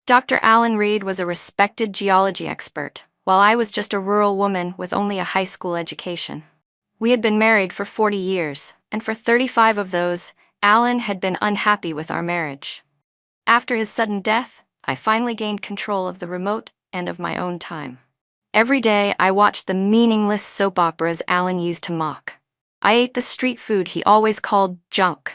Dr. Alan Reed was a respected geology expert, while I was just a rural woman with only a high school education. We had been married for 40 years, and for 35 of those, Alan had been unhappy with our marriage. After his sudden death, I finally gained control of the remote and of my own time. Every day, I watched the meaningless soap operas Alan used to mock. I ate the street food he always called junk.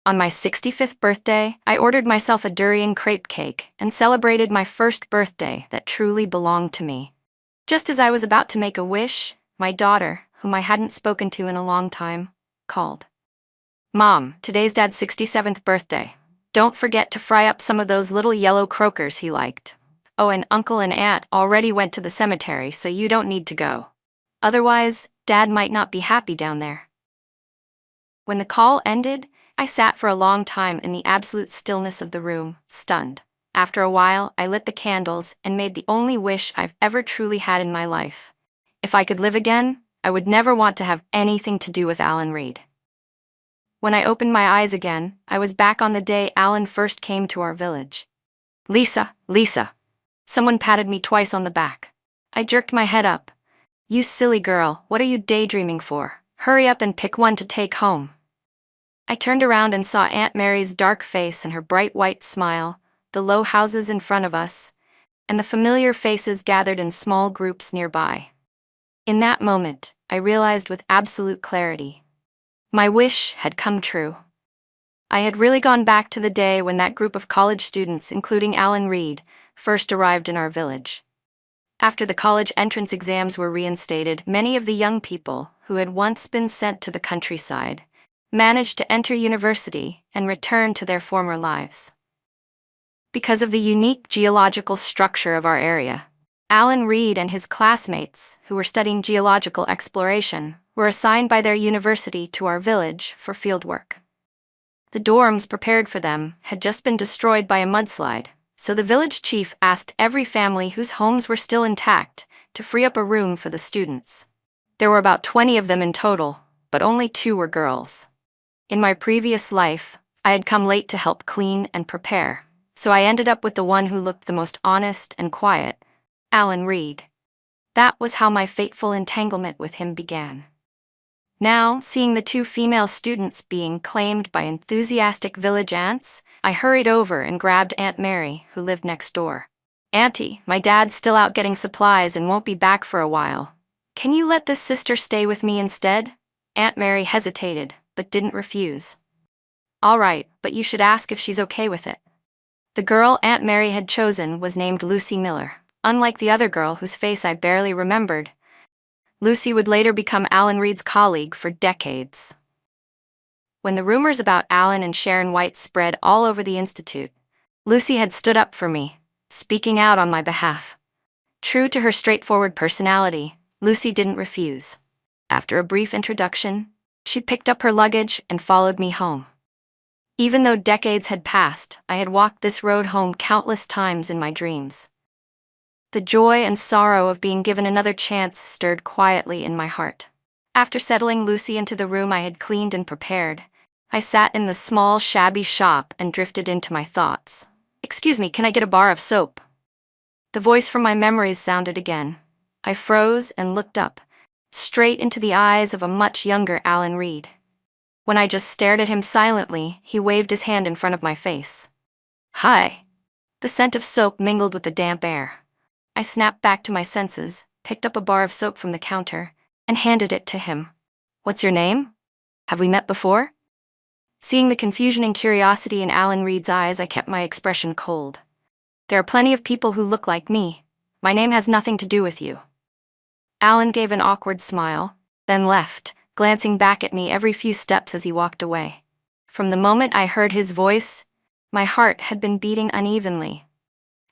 On my 65th birthday, I ordered myself a durian crepe cake and celebrated my first birthday that truly belonged to me. Just as I was about to make a wish, my daughter, whom I hadn't spoken to in a long time, called. "Mom, today's Dad's 67th birthday. Don't forget to fry up some of those little yellow croakers he liked. Oh, and Uncle and Aunt already went to the cemetery, so you don't need to go. Otherwise, Dad might not be happy down there." When the call ended, I sat for a long time in the absolute stillness of the room, stunned. After a while, I lit the candles and made the only wish I've ever truly had in my life. If I could live again, I would never want to have anything to do with Alan Reed. When I opened my eyes again, I was back on the day Alan first came to our village. "Lisa, Lisa." Someone patted me twice on the back. I jerked my head up. "You silly girl, what are you daydreaming for? Hurry up and pick one to take home." I turned around and saw Aunt Mary's dark face and her bright white smile, the low houses in front of us, and the familiar faces gathered in small groups nearby. In that moment, I realized with absolute clarity. My wish had come true. I had really gone back to the day when that group of college students, including Alan Reed, first arrived in our village. After the college entrance exams were reinstated, many of the young people, who had once been sent to the countryside, managed to enter university and return to their former lives. Because of the unique geological structure of our area, Alan Reed and his classmates, who were studying geological exploration, were assigned by their university to our village for fieldwork. The dorms prepared for them had just been destroyed by a mudslide, so the village chief asked every family whose homes were still intact to free up a room for the students. There were about 20 of them in total, but only 2 were girls. In my previous life, I had come late to help clean and prepare, so I ended up with the one who looked the most honest and quiet, Alan Reed. That was how my fateful entanglement with him began. Now, seeing the 2 female students being claimed by enthusiastic village aunts, I hurried over and grabbed Aunt Mary, who lived next door. "Auntie, my dad's still out getting supplies and won't be back for a while. Can you let this sister stay with me instead?" Aunt Mary hesitated, but didn't refuse. "All right, but you should ask if she's okay with it." The girl Aunt Mary had chosen was named Lucy Miller. Unlike the other girl whose face I barely remembered, Lucy would later become Alan Reed's colleague for decades. When the rumors about Alan and Sharon White spread all over the institute, Lucy had stood up for me, speaking out on my behalf. True to her straightforward personality, Lucy didn't refuse. After a brief introduction, she picked up her luggage and followed me home. Even though decades had passed, I had walked this road home countless times in my dreams. The joy and sorrow of being given another chance stirred quietly in my heart. After settling Lucy into the room I had cleaned and prepared, I sat in the small, shabby shop and drifted into my thoughts. "Excuse me, can I get a bar of soap?" The voice from my memories sounded again. I froze and looked up, straight into the eyes of a much younger Alan Reed. When I just stared at him silently, he waved his hand in front of my face. "Hi." The scent of soap mingled with the damp air. I snapped back to my senses, picked up a bar of soap from the counter, and handed it to him. "What's your name? Have we met before?" Seeing the confusion and curiosity in Alan Reed's eyes, I kept my expression cold. "There are plenty of people who look like me. My name has nothing to do with you." Alan gave an awkward smile, then left, glancing back at me every few steps as he walked away. From the moment I heard his voice, my heart had been beating unevenly.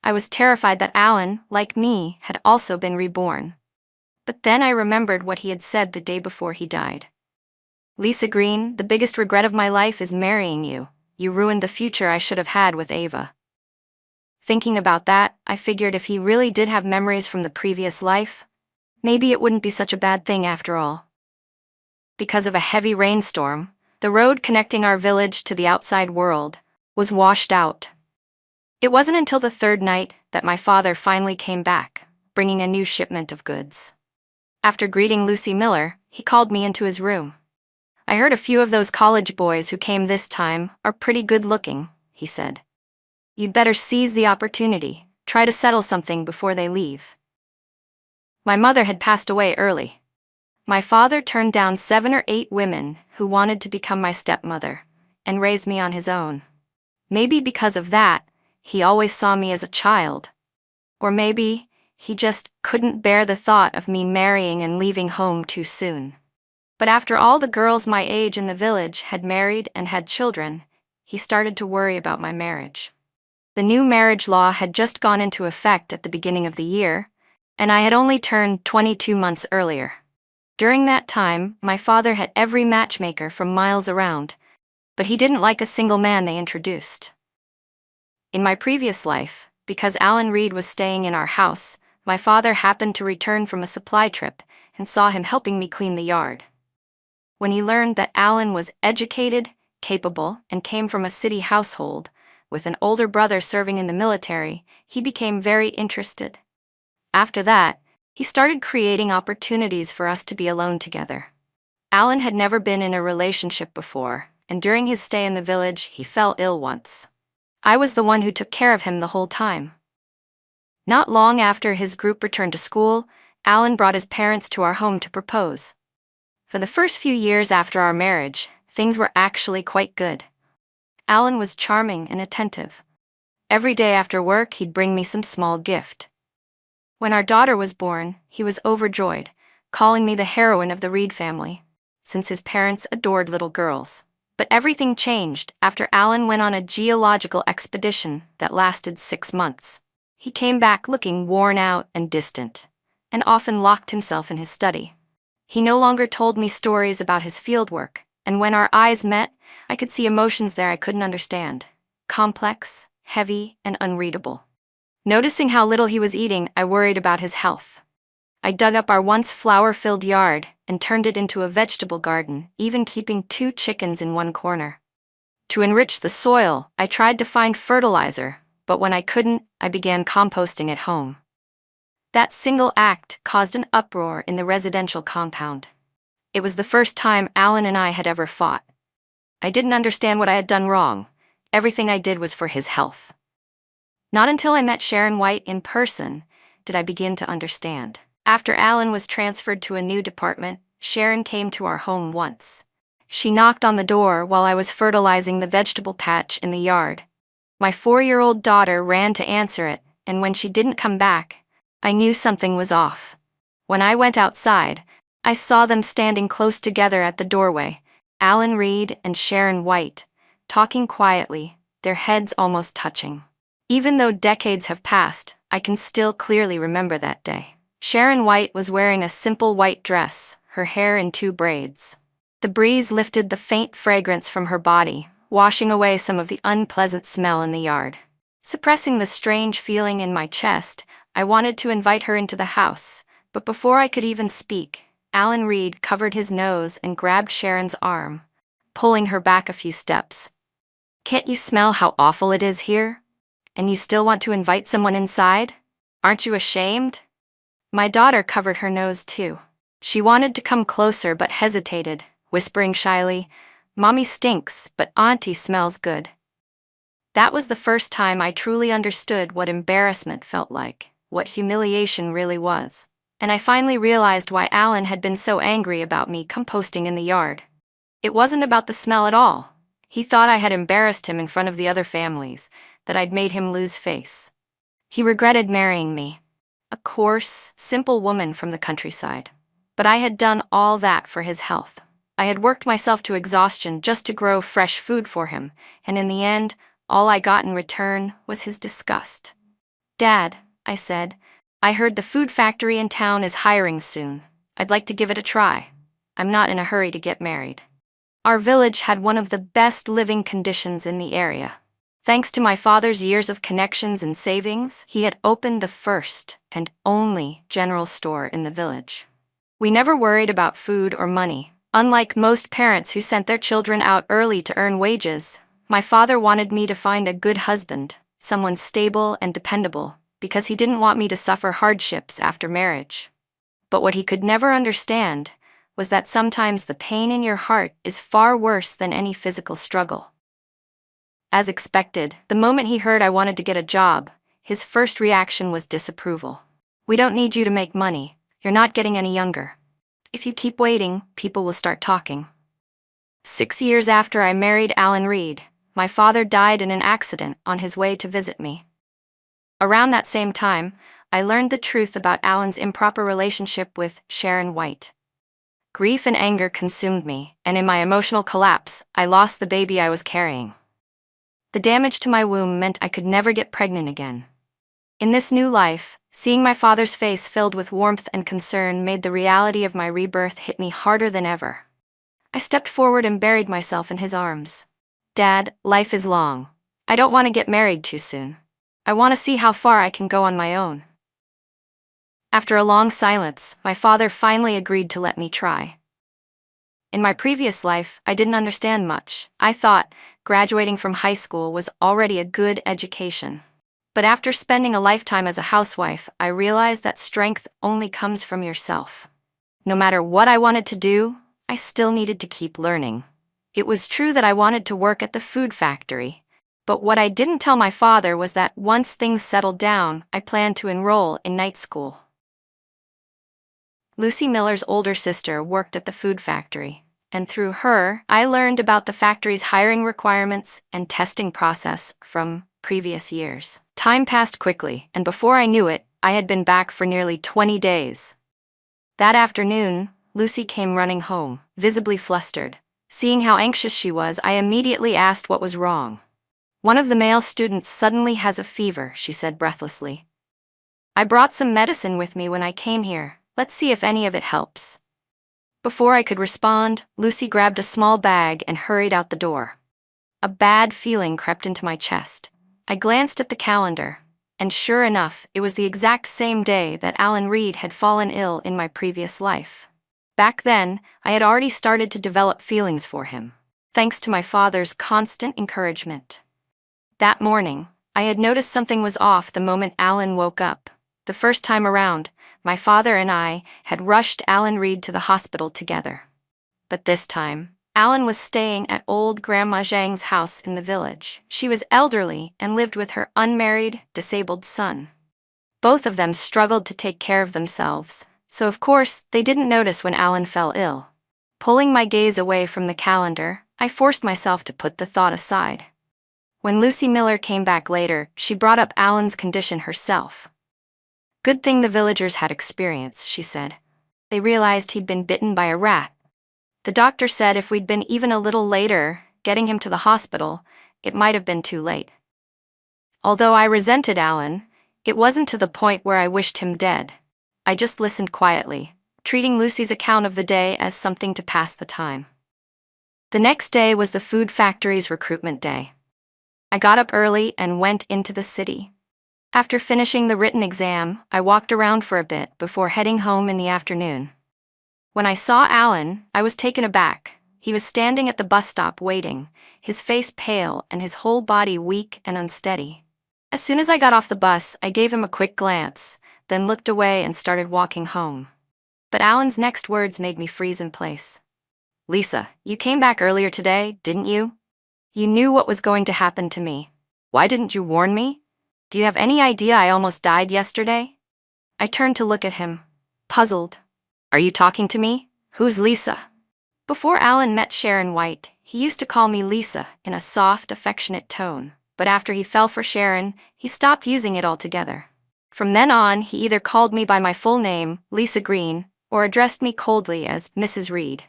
I was terrified that Alan, like me, had also been reborn. But then I remembered what he had said the day before he died. "Lisa Green, the biggest regret of my life is marrying you. You ruined the future I should have had with Ava." Thinking about that, I figured if he really did have memories from the previous life, maybe it wouldn't be such a bad thing after all. Because of a heavy rainstorm, the road connecting our village to the outside world was washed out. It wasn't until the third night that my father finally came back, bringing a new shipment of goods. After greeting Lucy Miller, he called me into his room. "I heard a few of those college boys who came this time are pretty good looking," he said. "You'd better seize the opportunity, try to settle something before they leave." My mother had passed away early. My father turned down 7 or 8 women who wanted to become my stepmother, and raised me on his own. Maybe because of that, he always saw me as a child. Or maybe he just couldn't bear the thought of me marrying and leaving home too soon. But after all the girls my age in the village had married and had children, he started to worry about my marriage. The new marriage law had just gone into effect at the beginning of the year, and I had only turned 22 months earlier. During that time, my father had every matchmaker from miles around, but he didn't like a single man they introduced. In my previous life, because Alan Reed was staying in our house, my father happened to return from a supply trip and saw him helping me clean the yard. When he learned that Alan was educated, capable, and came from a city household, with an older brother serving in the military, he became very interested. After that, he started creating opportunities for us to be alone together. Alan had never been in a relationship before, and during his stay in the village, he fell ill once. I was the one who took care of him the whole time. Not long after his group returned to school, Alan brought his parents to our home to propose. For the first few years after our marriage, things were actually quite good. Alan was charming and attentive. Every day after work, he'd bring me some small gift. When our daughter was born, he was overjoyed, calling me the heroine of the Reed family, since his parents adored little girls. But everything changed after Alan went on a geological expedition that lasted 6 months. He came back looking worn out and distant, and often locked himself in his study. He no longer told me stories about his fieldwork, and when our eyes met, I could see emotions there I couldn't understand, complex, heavy, and unreadable. Noticing how little he was eating, I worried about his health. I dug up our once flower-filled yard and turned it into a vegetable garden, even keeping 2 chickens in one corner. To enrich the soil, I tried to find fertilizer, but when I couldn't, I began composting at home. That single act caused an uproar in the residential compound. It was the first time Alan and I had ever fought. I didn't understand what I had done wrong. Everything I did was for his health. Not until I met Sharon White in person did I begin to understand. After Alan was transferred to a new department, Sharon came to our home once. She knocked on the door while I was fertilizing the vegetable patch in the yard. My 4-year-old daughter ran to answer it, and when she didn't come back, I knew something was off. When I went outside, I saw them standing close together at the doorway, Alan Reed and Sharon White, talking quietly, their heads almost touching. Even though decades have passed, I can still clearly remember that day. Sharon White was wearing a simple white dress, her hair in 2 braids. The breeze lifted the faint fragrance from her body, washing away some of the unpleasant smell in the yard. Suppressing the strange feeling in my chest, I wanted to invite her into the house, but before I could even speak, Alan Reed covered his nose and grabbed Sharon's arm, pulling her back a few steps. "Can't you smell how awful it is here? And you still want to invite someone inside? Aren't you ashamed?" My daughter covered her nose too. She wanted to come closer but hesitated, whispering shyly, "Mommy stinks, but Auntie smells good." That was the first time I truly understood what embarrassment felt like, what humiliation really was. And I finally realized why Alan had been so angry about me composting in the yard. It wasn't about the smell at all. He thought I had embarrassed him in front of the other families, that I'd made him lose face. He regretted marrying me, a coarse, simple woman from the countryside. But I had done all that for his health. I had worked myself to exhaustion just to grow fresh food for him, and in the end, all I got in return was his disgust. "Dad," I said, "I heard the food factory in town is hiring soon. I'd like to give it a try. I'm not in a hurry to get married." Our village had one of the best living conditions in the area. Thanks to my father's years of connections and savings, he had opened the first and only general store in the village. We never worried about food or money. Unlike most parents who sent their children out early to earn wages, my father wanted me to find a good husband someone stable and dependable, because he didn't want me to suffer hardships after marriage. But what he could never understand was that sometimes the pain in your heart is far worse than any physical struggle. As expected, the moment he heard I wanted to get a job, his first reaction was disapproval. "We don't need you to make money. You're not getting any younger. If you keep waiting, people will start talking." 6 years after I married Alan Reed, my father died in an accident on his way to visit me. Around that same time, I learned the truth about Alan's improper relationship with Sharon White. Grief and anger consumed me, and in my emotional collapse, I lost the baby I was carrying. The damage to my womb meant I could never get pregnant again. In this new life, seeing my father's face filled with warmth and concern made the reality of my rebirth hit me harder than ever. I stepped forward and buried myself in his arms. "Dad, life is long. I don't want to get married too soon. I want to see how far I can go on my own." After a long silence, my father finally agreed to let me try. In my previous life, I didn't understand much. I thought graduating from high school was already a good education. But after spending a lifetime as a housewife, I realized that strength only comes from yourself. No matter what I wanted to do, I still needed to keep learning. It was true that I wanted to work at the food factory, but what I didn't tell my father was that once things settled down, I planned to enroll in night school. Lucy Miller's older sister worked at the food factory, and through her, I learned about the factory's hiring requirements and testing process from previous years. Time passed quickly, and before I knew it, I had been back for nearly 20 days. That afternoon, Lucy came running home, visibly flustered. Seeing how anxious she was, I immediately asked what was wrong. "One of the male students suddenly has a fever," she said breathlessly. "I brought some medicine with me when I came here. Let's see if any of it helps." Before I could respond, Lucy grabbed a small bag and hurried out the door. A bad feeling crept into my chest. I glanced at the calendar, and sure enough, it was the exact same day that Alan Reed had fallen ill in my previous life. Back then, I had already started to develop feelings for him, thanks to my father's constant encouragement. That morning, I had noticed something was off the moment Alan woke up. The first time around, my father and I had rushed Alan Reed to the hospital together. But this time, Alan was staying at old Grandma Zhang's house in the village. She was elderly and lived with her unmarried, disabled son. Both of them struggled to take care of themselves, so of course, they didn't notice when Alan fell ill. Pulling my gaze away from the calendar, I forced myself to put the thought aside. When Lucy Miller came back later, she brought up Alan's condition herself. "Good thing the villagers had experience," she said. "They realized he'd been bitten by a rat. The doctor said if we'd been even a little later, getting him to the hospital, it might have been too late." Although I resented Alan, it wasn't to the point where I wished him dead. I just listened quietly, treating Lucy's account of the day as something to pass the time. The next day was the food factory's recruitment day. I got up early and went into the city. After finishing the written exam, I walked around for a bit before heading home in the afternoon. When I saw Alan, I was taken aback. He was standing at the bus stop waiting, his face pale and his whole body weak and unsteady. As soon as I got off the bus, I gave him a quick glance, then looked away and started walking home. But Alan's next words made me freeze in place. "Lisa, you came back earlier today, didn't you? You knew what was going to happen to me. Why didn't you warn me? Do you have any idea I almost died yesterday?" I turned to look at him, puzzled. "Are you talking to me? Who's Lisa?" Before Alan met Sharon White, he used to call me Lisa in a soft, affectionate tone, but after he fell for Sharon, he stopped using it altogether. From then on, he either called me by my full name, Lisa Green, or addressed me coldly as Mrs. Reed.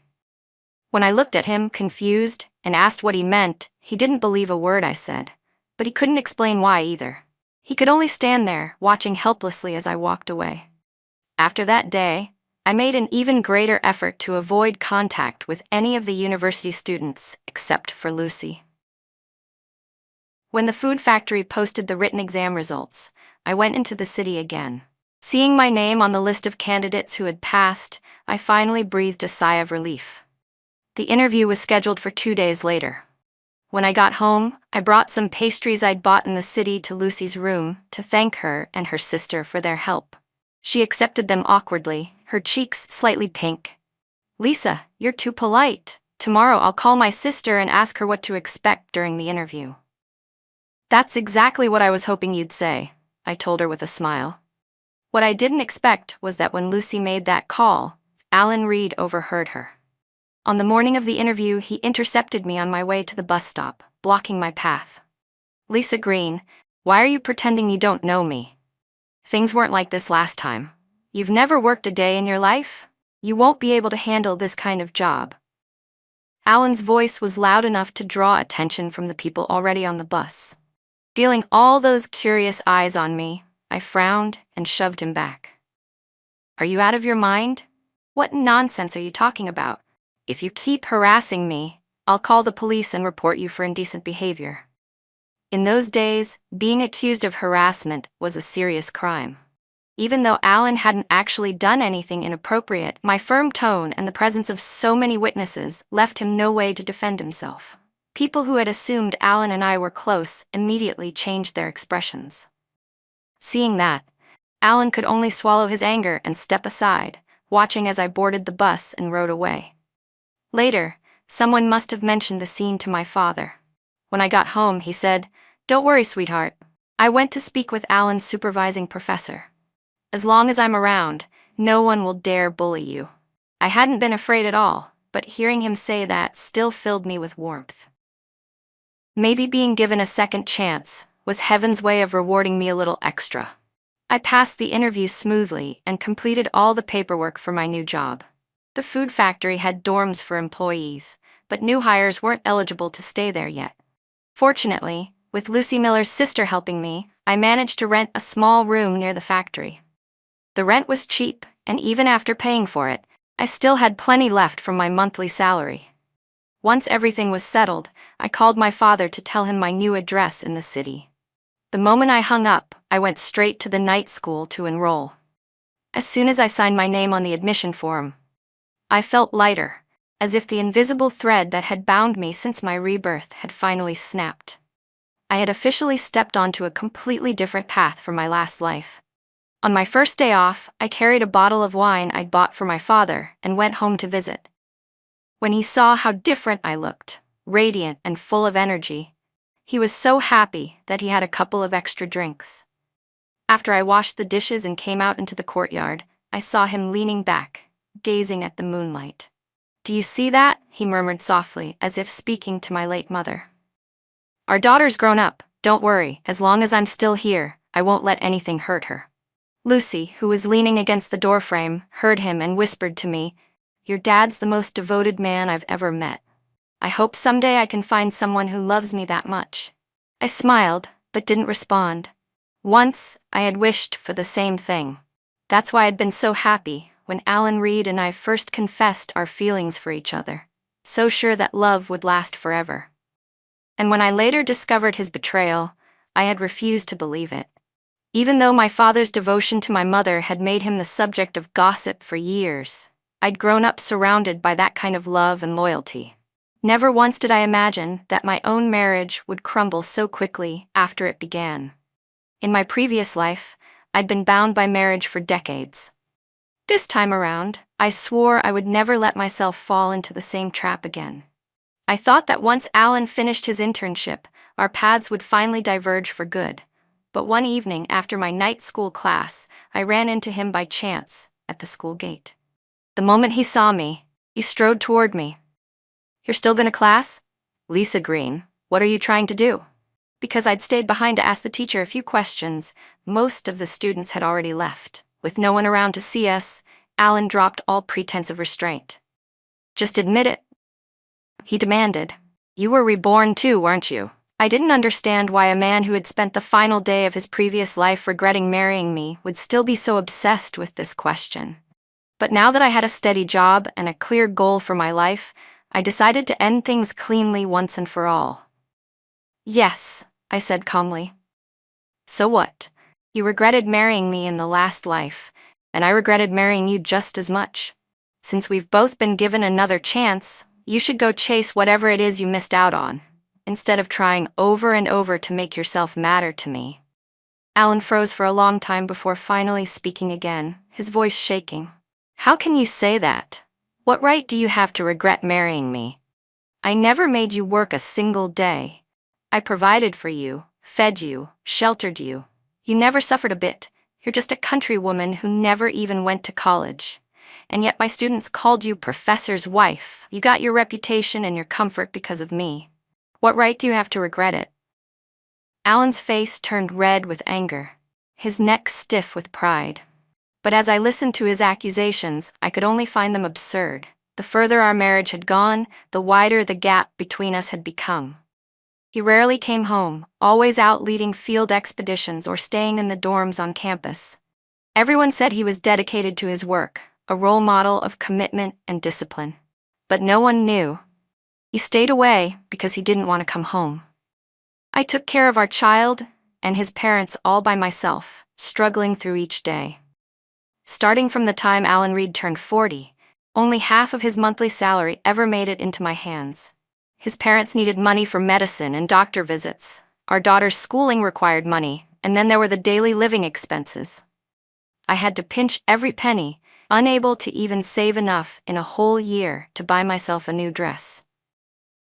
When I looked at him, confused, and asked what he meant, he didn't believe a word I said, but he couldn't explain why either. He could only stand there, watching helplessly as I walked away. After that day, I made an even greater effort to avoid contact with any of the university students except for Lucy. When the food factory posted the written exam results, I went into the city again. Seeing my name on the list of candidates who had passed, I finally breathed a sigh of relief. The interview was scheduled for 2 days later. When I got home, I brought some pastries I'd bought in the city to Lucy's room to thank her and her sister for their help. She accepted them awkwardly, her cheeks slightly pink. "Lisa, you're too polite. Tomorrow I'll call my sister and ask her what to expect during the interview." "That's exactly what I was hoping you'd say," I told her with a smile. What I didn't expect was that when Lucy made that call, Alan Reed overheard her. On the morning of the interview, he intercepted me on my way to the bus stop, blocking my path. "Lisa Green, why are you pretending you don't know me? Things weren't like this last time. You've never worked a day in your life? You won't be able to handle this kind of job." Alan's voice was loud enough to draw attention from the people already on the bus. Feeling all those curious eyes on me, I frowned and shoved him back. "Are you out of your mind? What nonsense are you talking about? If you keep harassing me, I'll call the police and report you for indecent behavior." In those days, being accused of harassment was a serious crime. Even though Alan hadn't actually done anything inappropriate, my firm tone and the presence of so many witnesses left him no way to defend himself. People who had assumed Alan and I were close immediately changed their expressions. Seeing that, Alan could only swallow his anger and step aside, watching as I boarded the bus and rode away. Later, someone must have mentioned the scene to my father. When I got home, he said, "Don't worry, sweetheart. I went to speak with Alan's supervising professor. As long as I'm around, no one will dare bully you." I hadn't been afraid at all, but hearing him say that still filled me with warmth. Maybe being given a second chance was heaven's way of rewarding me a little extra. I passed the interview smoothly and completed all the paperwork for my new job. The food factory had dorms for employees, but new hires weren't eligible to stay there yet. Fortunately, with Lucy Miller's sister helping me, I managed to rent a small room near the factory. The rent was cheap, and even after paying for it, I still had plenty left from my monthly salary. Once everything was settled, I called my father to tell him my new address in the city. The moment I hung up, I went straight to the night school to enroll. As soon as I signed my name on the admission form, I felt lighter, as if the invisible thread that had bound me since my rebirth had finally snapped. I had officially stepped onto a completely different path from my last life. On my first day off, I carried a bottle of wine I'd bought for my father and went home to visit. When he saw how different I looked, radiant and full of energy, he was so happy that he had a couple of extra drinks. After I washed the dishes and came out into the courtyard, I saw him leaning back, gazing at the moonlight. "Do you see that?" he murmured softly, as if speaking to my late mother. "Our daughter's grown up, don't worry, as long as I'm still here, I won't let anything hurt her." Lucy, who was leaning against the doorframe, heard him and whispered to me, "Your dad's the most devoted man I've ever met. I hope someday I can find someone who loves me that much." I smiled, but didn't respond. Once, I had wished for the same thing. That's why I'd been so happy when Alan Reed and I first confessed our feelings for each other, so sure that love would last forever. And when I later discovered his betrayal, I had refused to believe it. Even though my father's devotion to my mother had made him the subject of gossip for years, I'd grown up surrounded by that kind of love and loyalty. Never once did I imagine that my own marriage would crumble so quickly after it began. In my previous life, I'd been bound by marriage for decades. This time around, I swore I would never let myself fall into the same trap again. I thought that once Alan finished his internship, our paths would finally diverge for good. But one evening after my night school class, I ran into him by chance at the school gate. The moment he saw me, he strode toward me. "You're still going to class? Lisa Green, what are you trying to do?" Because I'd stayed behind to ask the teacher a few questions, most of the students had already left. With no one around to see us, Alan dropped all pretense of restraint. "Just admit it," he demanded. "You were reborn too, weren't you?" I didn't understand why a man who had spent the final day of his previous life regretting marrying me would still be so obsessed with this question. But now that I had a steady job and a clear goal for my life, I decided to end things cleanly once and for all. "Yes," I said calmly. "So what? You regretted marrying me in the last life, and I regretted marrying you just as much. Since we've both been given another chance, you should go chase whatever it is you missed out on." instead of trying over and over to make yourself matter to me. Alan froze for a long time before finally speaking again, his voice shaking. How can you say that? What right do you have to regret marrying me? I never made you work a single day. I provided for you, fed you, sheltered you. You never suffered a bit. You're just a country woman who never even went to college. And yet my students called you professor's wife. You got your reputation and your comfort because of me. What right do you have to regret it? Alan's face turned red with anger, his neck stiff with pride. But as I listened to his accusations, I could only find them absurd. The further our marriage had gone, the wider the gap between us had become. He rarely came home, always out leading field expeditions or staying in the dorms on campus. Everyone said he was dedicated to his work, a role model of commitment and discipline. But no one knew. He stayed away because he didn't want to come home. I took care of our child and his parents all by myself, struggling through each day. Starting from the time Alan Reed turned 40, only half of his monthly salary ever made it into my hands. His parents needed money for medicine and doctor visits. Our daughter's schooling required money, and then there were the daily living expenses. I had to pinch every penny, unable to even save enough in a whole year to buy myself a new dress.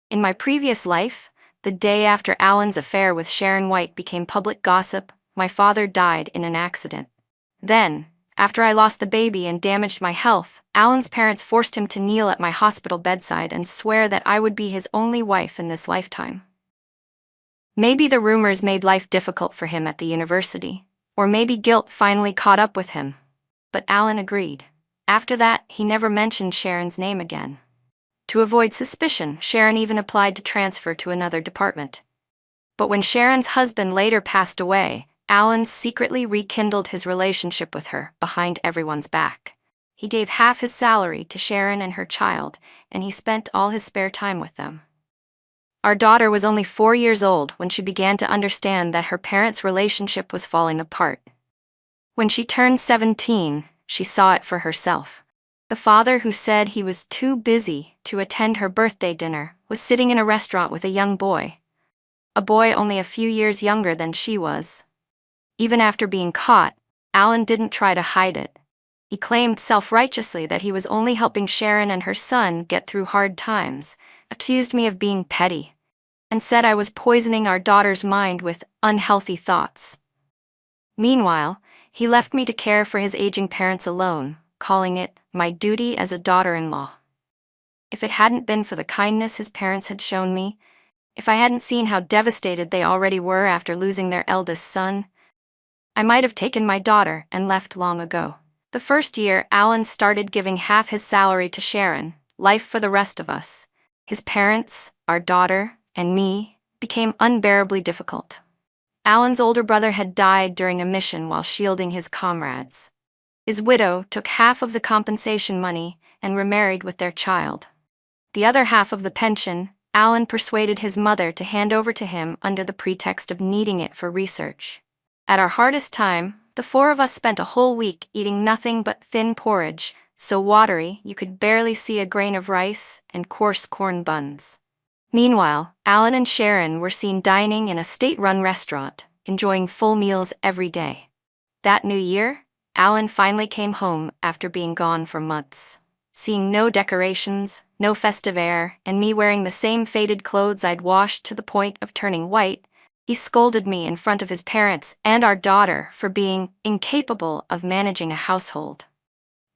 In my previous life, the day after Alan's affair with Sharon White became public gossip, my father died in an accident. Then, after I lost the baby and damaged my health, Alan's parents forced him to kneel at my hospital bedside and swear that I would be his only wife in this lifetime. Maybe the rumors made life difficult for him at the university, or maybe guilt finally caught up with him. But Alan agreed. After that, he never mentioned Sharon's name again. To avoid suspicion, Sharon even applied to transfer to another department. But when Sharon's husband later passed away, Alan secretly rekindled his relationship with her behind everyone's back. He gave half his salary to Sharon and her child, and he spent all his spare time with them. Our daughter was only 4 years old when she began to understand that her parents' relationship was falling apart. When she turned 17, she saw it for herself. The father who said he was too busy to attend her birthday dinner was sitting in a restaurant with a young boy. A boy only a few years younger than she was. Even after being caught, Alan didn't try to hide it. He claimed self-righteously that he was only helping Sharon and her son get through hard times, accused me of being petty, and said I was poisoning our daughter's mind with unhealthy thoughts. Meanwhile, he left me to care for his aging parents alone, calling it my duty as a daughter-in-law. If it hadn't been for the kindness his parents had shown me, if I hadn't seen how devastated they already were after losing their eldest son, I might have taken my daughter and left long ago. The first year, Alan started giving half his salary to Sharon. Life for the rest of us, his parents, our daughter, and me, became unbearably difficult. Alan's older brother had died during a mission while shielding his comrades. His widow took half of the compensation money and remarried with their child. The other half of the pension, Alan persuaded his mother to hand over to him under the pretext of needing it for research. At our hardest time, the 4 of us spent a whole week eating nothing but thin porridge, so watery you could barely see a grain of rice, and coarse corn buns. Meanwhile, Alan and Sharon were seen dining in a state-run restaurant, enjoying full meals every day. That New Year, Alan finally came home after being gone for months. Seeing no decorations, no festive air, and me wearing the same faded clothes I'd washed to the point of turning white, he scolded me in front of his parents and our daughter for being incapable of managing a household.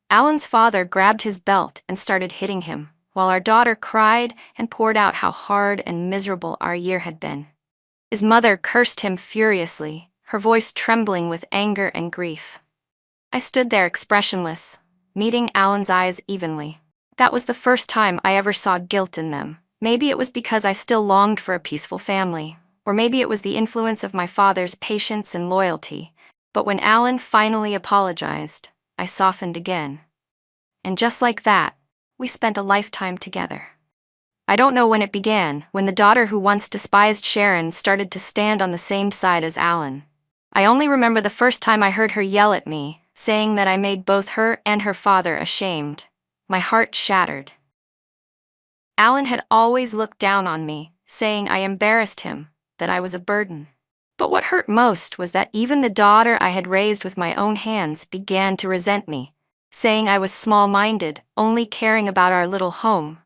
Alan's father grabbed his belt and started hitting him, while our daughter cried and poured out how hard and miserable our year had been. His mother cursed him furiously, her voice trembling with anger and grief. I stood there expressionless, meeting Alan's eyes evenly. That was the first time I ever saw guilt in them. Maybe it was because I still longed for a peaceful family, or maybe it was the influence of my father's patience and loyalty. But when Alan finally apologized, I softened again. And just like that, we spent a lifetime together. I don't know when it began, when the daughter who once despised Sharon started to stand on the same side as Alan. I only remember the first time I heard her yell at me, saying that I made both her and her father ashamed. My heart shattered. Alan had always looked down on me, saying I embarrassed him, that I was a burden. But what hurt most was that even the daughter I had raised with my own hands began to resent me, saying I was small-minded, only caring about our little home,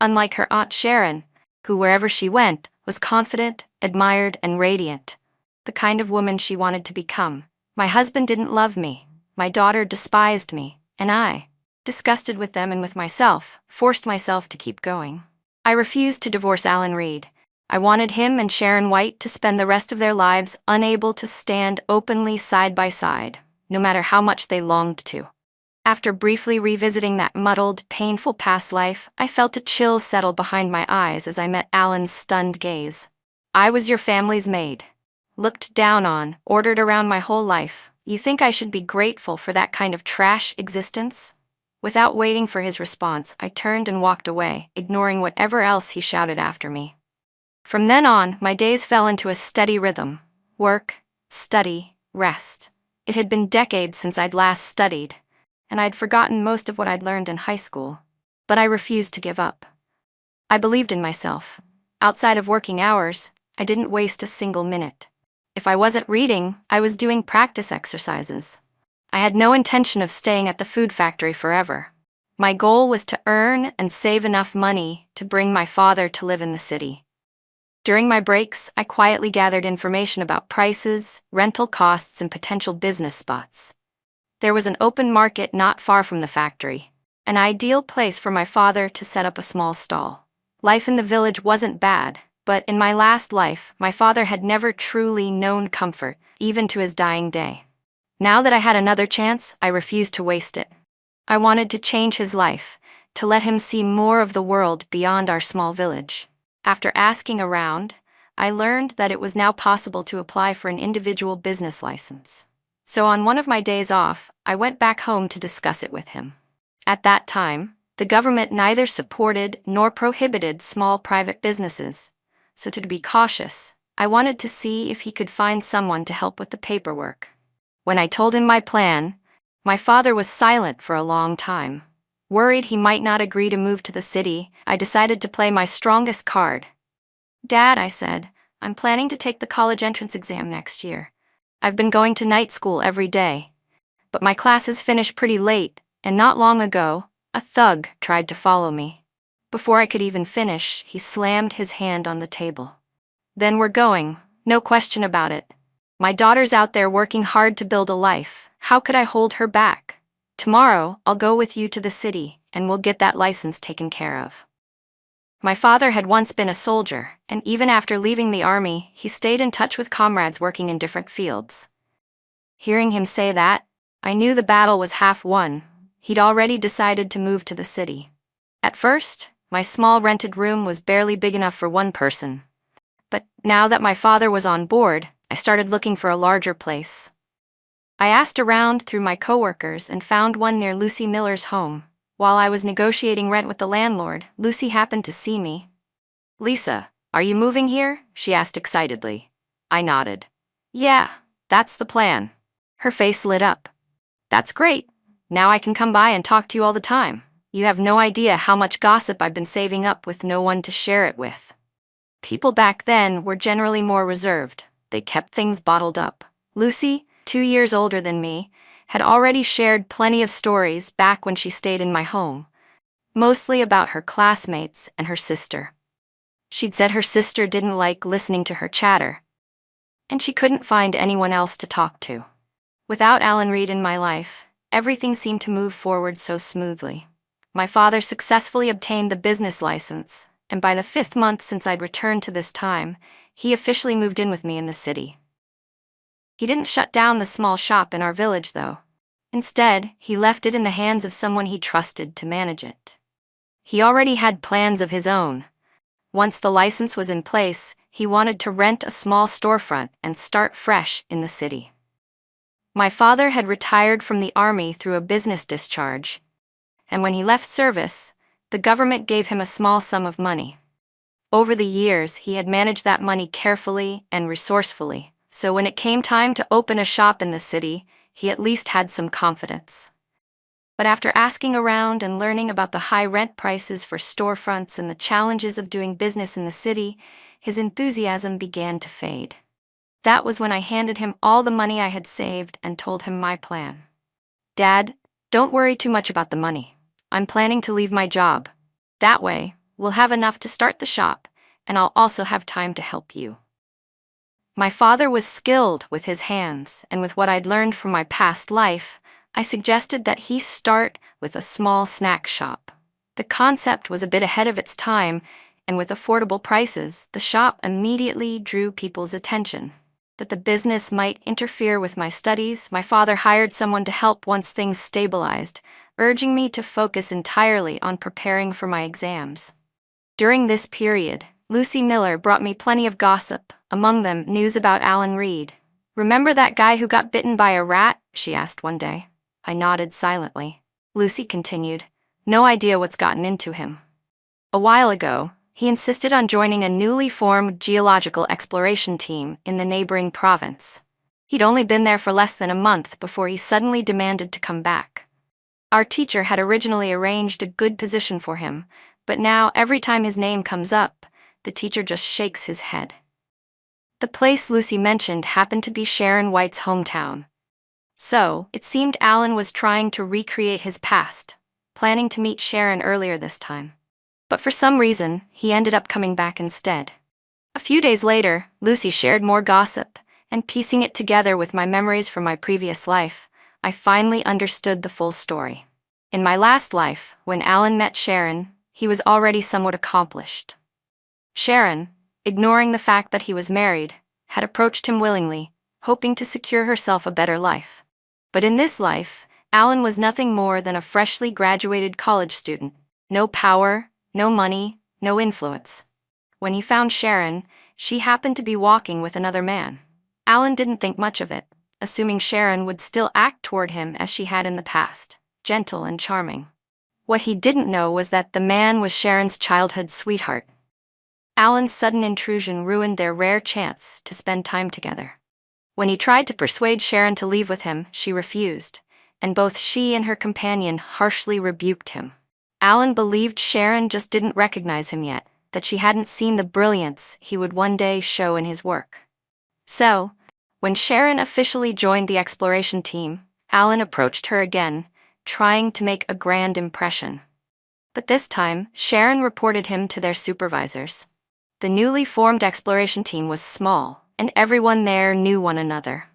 unlike her Aunt Sharon, who wherever she went was confident, admired, and radiant, the kind of woman she wanted to become. My husband didn't love me, my daughter despised me, and I, disgusted with them and with myself, forced myself to keep going. I refused to divorce Alan Reed. I wanted him and Sharon White to spend the rest of their lives unable to stand openly side by side, no matter how much they longed to. After briefly revisiting that muddled, painful past life, I felt a chill settle behind my eyes as I met Alan's stunned gaze. I was your family's maid. Looked down on, ordered around my whole life. You think I should be grateful for that kind of trash existence? Without waiting for his response, I turned and walked away, ignoring whatever else he shouted after me. From then on, my days fell into a steady rhythm. Work, study, rest. It had been decades since I'd last studied, and I'd forgotten most of what I'd learned in high school. But I refused to give up. I believed in myself. Outside of working hours, I didn't waste a single minute. If I wasn't reading, I was doing practice exercises. I had no intention of staying at the food factory forever. My goal was to earn and save enough money to bring my father to live in the city. During my breaks, I quietly gathered information about prices, rental costs, and potential business spots. There was an open market not far from the factory, an ideal place for my father to set up a small stall. Life in the village wasn't bad, but in my last life, my father had never truly known comfort, even to his dying day. Now that I had another chance, I refused to waste it. I wanted to change his life, to let him see more of the world beyond our small village. After asking around, I learned that it was now possible to apply for an individual business license. So on one of my days off, I went back home to discuss it with him. At that time, the government neither supported nor prohibited small private businesses, so to be cautious, I wanted to see if he could find someone to help with the paperwork. When I told him my plan, my father was silent for a long time. Worried he might not agree to move to the city, I decided to play my strongest card. Dad, I said, I'm planning to take the college entrance exam next year. I've been going to night school every day. But my classes finish pretty late, and not long ago, a thug tried to follow me. Before I could even finish, he slammed his hand on the table. Then we're going, no question about it. My daughter's out there working hard to build a life. How could I hold her back? Tomorrow, I'll go with you to the city, and we'll get that license taken care of. My father had once been a soldier, and even after leaving the army, he stayed in touch with comrades working in different fields. Hearing him say that, I knew the battle was half won. He'd already decided to move to the city. At first, my small rented room was barely big enough for one person. But now that my father was on board, I started looking for a larger place. I asked around through my coworkers and found one near Lucy Miller's home. While I was negotiating rent with the landlord, Lucy happened to see me. Lisa, are you moving here? She asked excitedly. I nodded. Yeah, that's the plan. Her face lit up. That's great. Now I can come by and talk to you all the time. You have no idea how much gossip I've been saving up with no one to share it with. People back then were generally more reserved. They kept things bottled up. Lucy, 2 years older than me, had already shared plenty of stories back when she stayed in my home, mostly about her classmates and her sister. She'd said her sister didn't like listening to her chatter, and she couldn't find anyone else to talk to. Without Alan Reed in my life, everything seemed to move forward so smoothly. My father successfully obtained the business license, and by the 5th month since I'd returned to this time, he officially moved in with me in the city. He didn't shut down the small shop in our village, though. Instead, he left it in the hands of someone he trusted to manage it. He already had plans of his own. Once the license was in place, he wanted to rent a small storefront and start fresh in the city. My father had retired from the army through a business discharge, and when he left service, the government gave him a small sum of money. Over the years, he had managed that money carefully and resourcefully, so when it came time to open a shop in the city, he at least had some confidence. But after asking around and learning about the high rent prices for storefronts and the challenges of doing business in the city, his enthusiasm began to fade. That was when I handed him all the money I had saved and told him my plan. "Dad, don't worry too much about the money. I'm planning to leave my job. That way, we'll have enough to start the shop, and I'll also have time to help you." My father was skilled with his hands, and with what I'd learned from my past life, I suggested that he start with a small snack shop. The concept was a bit ahead of its time, and with affordable prices, the shop immediately drew people's attention. That the business might interfere with my studies, my father hired someone to help once things stabilized, urging me to focus entirely on preparing for my exams. During this period, Lucy Miller brought me plenty of gossip, among them news about Alan Reed. "Remember that guy who got bitten by a rat?" she asked one day. I nodded silently. Lucy continued, "No idea what's gotten into him. A while ago, he insisted on joining a newly formed geological exploration team in the neighboring province. He'd only been there for less than a month before he suddenly demanded to come back. Our teacher had originally arranged a good position for him, but now every time his name comes up, the teacher just shakes his head." The place Lucy mentioned happened to be Sharon White's hometown. So, it seemed Alan was trying to recreate his past, planning to meet Sharon earlier this time. But for some reason, he ended up coming back instead. A few days later, Lucy shared more gossip, and piecing it together with my memories from my previous life, I finally understood the full story. In my last life, when Alan met Sharon, he was already somewhat accomplished. Sharon, ignoring the fact that he was married, had approached him willingly, hoping to secure herself a better life. But in this life, Alan was nothing more than a freshly graduated college student. No power, no money, no influence. When he found Sharon, she happened to be walking with another man. Alan didn't think much of it, assuming Sharon would still act toward him as she had in the past, gentle and charming. What he didn't know was that the man was Sharon's childhood sweetheart. Alan's sudden intrusion ruined their rare chance to spend time together. When he tried to persuade Sharon to leave with him, she refused, and both she and her companion harshly rebuked him. Alan believed Sharon just didn't recognize him yet, that she hadn't seen the brilliance he would one day show in his work. So, when Sharon officially joined the exploration team, Alan approached her again, trying to make a grand impression. But this time, Sharon reported him to their supervisors. The newly formed exploration team was small, and everyone there knew one another.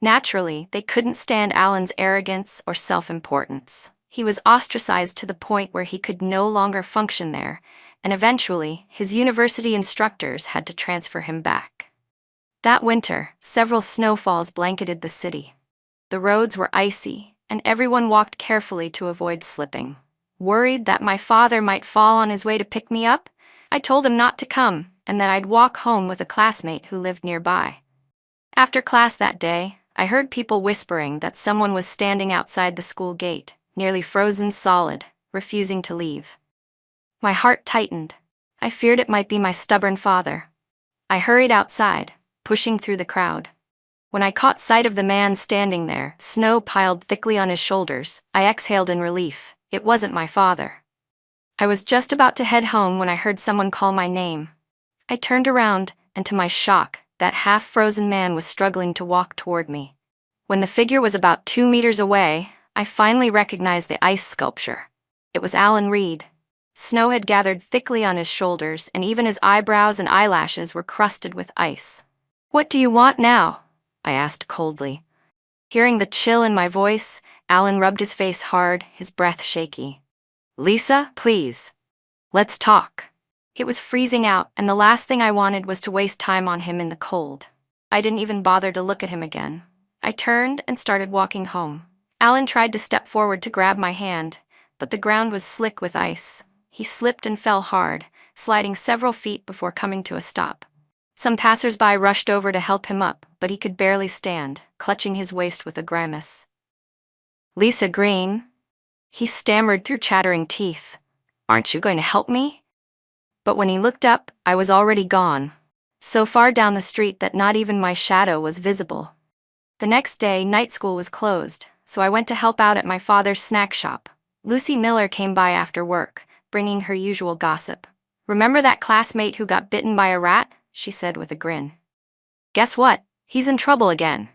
Naturally, they couldn't stand Alan's arrogance or self-importance. He was ostracized to the point where he could no longer function there, and eventually, his university instructors had to transfer him back. That winter, several snowfalls blanketed the city. The roads were icy, and everyone walked carefully to avoid slipping. Worried that my father might fall on his way to pick me up, I told him not to come, and that I'd walk home with a classmate who lived nearby. After class that day, I heard people whispering that someone was standing outside the school gate, nearly frozen solid, refusing to leave. My heart tightened. I feared it might be my stubborn father. I hurried outside, pushing through the crowd. When I caught sight of the man standing there, snow piled thickly on his shoulders, I exhaled in relief. It wasn't my father. I was just about to head home when I heard someone call my name. I turned around, and to my shock, that half-frozen man was struggling to walk toward me. When the figure was about 2 meters away, I finally recognized the ice sculpture. It was Alan Reed. Snow had gathered thickly on his shoulders, and even his eyebrows and eyelashes were crusted with ice. "What do you want now?" I asked coldly. Hearing the chill in my voice, Alan rubbed his face hard, his breath shaky. "Lisa, please. Let's talk." It was freezing out, and the last thing I wanted was to waste time on him in the cold. I didn't even bother to look at him again. I turned and started walking home. Alan tried to step forward to grab my hand, but the ground was slick with ice. He slipped and fell hard, sliding several feet before coming to a stop. Some passers-by rushed over to help him up, but he could barely stand, clutching his waist with a grimace. "Lisa Green," he stammered through chattering teeth. "Aren't you going to help me?" But when he looked up, I was already gone, so far down the street that not even my shadow was visible. The next day, night school was closed. so I went to help out at my father's snack shop. Lucy Miller came by after work, bringing her usual gossip. "Remember that classmate who got bitten by a rat?" she said with a grin. "Guess what? He's in trouble again.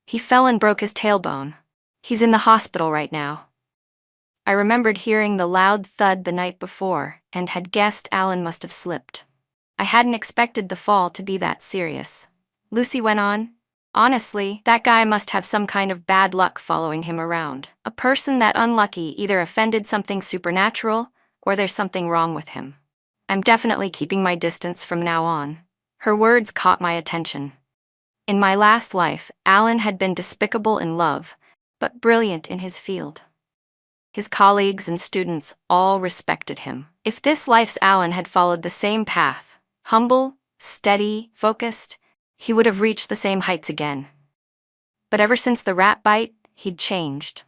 He fell and broke his tailbone. He's in the hospital right now." I remembered hearing the loud thud the night before and had guessed Alan must have slipped. I hadn't expected the fall to be that serious. Lucy went on, "Honestly, that guy must have some kind of bad luck following him around. A person that unlucky either offended something supernatural or there's something wrong with him. I'm definitely keeping my distance from now on." Her words caught my attention. In my last life, Alan had been despicable in love, but brilliant in his field. His colleagues and students all respected him. If this life's Alan had followed the same path, humble, steady, focused, he would have reached the same heights again. But ever since the rat bite, he'd changed.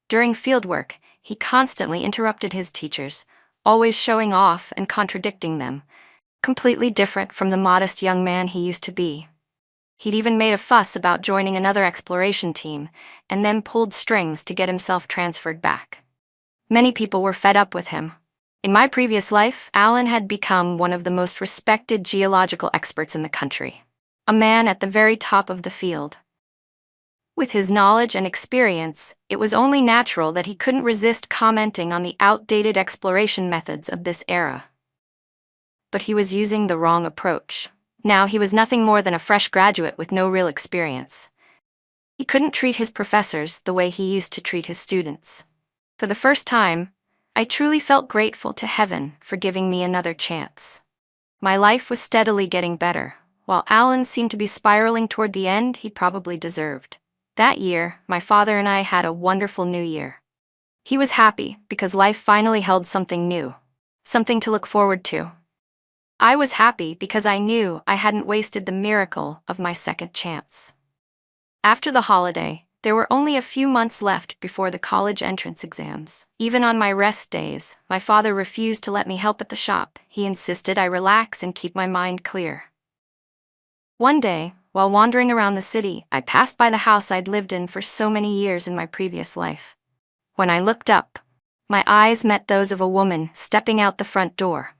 During fieldwork, he constantly interrupted his teachers, always showing off and contradicting them, completely different from the modest young man he used to be. He'd even made a fuss about joining another exploration team, and then pulled strings to get himself transferred back. Many people were fed up with him. In my previous life, Alan had become one of the most respected geological experts in the country, a man at the very top of the field. With his knowledge and experience, it was only natural that he couldn't resist commenting on the outdated exploration methods of this era. But he was using the wrong approach. Now he was nothing more than a fresh graduate with no real experience. He couldn't treat his professors the way he used to treat his students. For the first time, I truly felt grateful to heaven for giving me another chance. My life was steadily getting better, while Alan seemed to be spiraling toward the end he probably deserved. That year, my father and I had a wonderful new year. He was happy because life finally held something new, something to look forward to. I was happy because I knew I hadn't wasted the miracle of my second chance. After the holiday, there were only a few months left before the college entrance exams. Even on my rest days, my father refused to let me help at the shop. He insisted I relax and keep my mind clear. One day, while wandering around the city, I passed by the house I'd lived in for so many years in my previous life. When I looked up, my eyes met those of a woman stepping out the front door.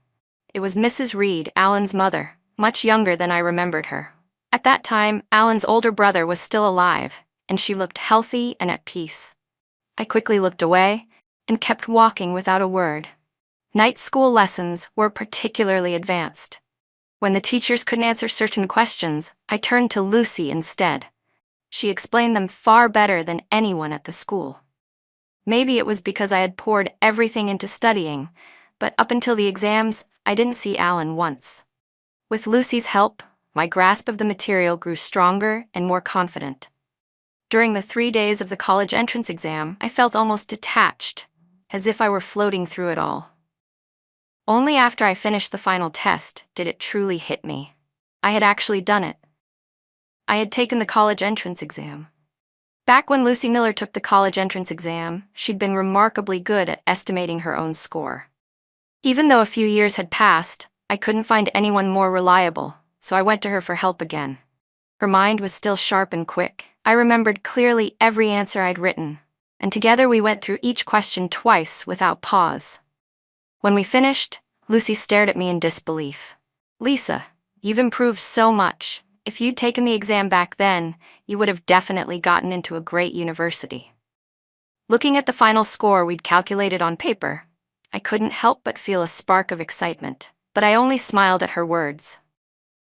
It was Mrs. Reed, Alan's mother, much younger than I remembered her. At that time, Alan's older brother was still alive, and she looked healthy and at peace. I quickly looked away and kept walking without a word. Night school lessons were particularly advanced. When the teachers couldn't answer certain questions, I turned to Lucy instead. She explained them far better than anyone at the school. Maybe it was because I had poured everything into studying, but up until the exams, I didn't see Alan once. With Lucy's help, my grasp of the material grew stronger and more confident. During the 3 days of the college entrance exam, I felt almost detached, as if I were floating through it all. Only after I finished the final test did it truly hit me. I had actually done it. I had taken the college entrance exam. Back when Lucy Miller took the college entrance exam, she'd been remarkably good at estimating her own score. Even though a few years had passed, I couldn't find anyone more reliable, so I went to her for help again. Her mind was still sharp and quick. I remembered clearly every answer I'd written, and together we went through each question twice without pause. When we finished, Lucy stared at me in disbelief. "Lisa, you've improved so much. If you'd taken the exam back then, you would have definitely gotten into a great university." Looking at the final score we'd calculated on paper, I couldn't help but feel a spark of excitement, but I only smiled at her words.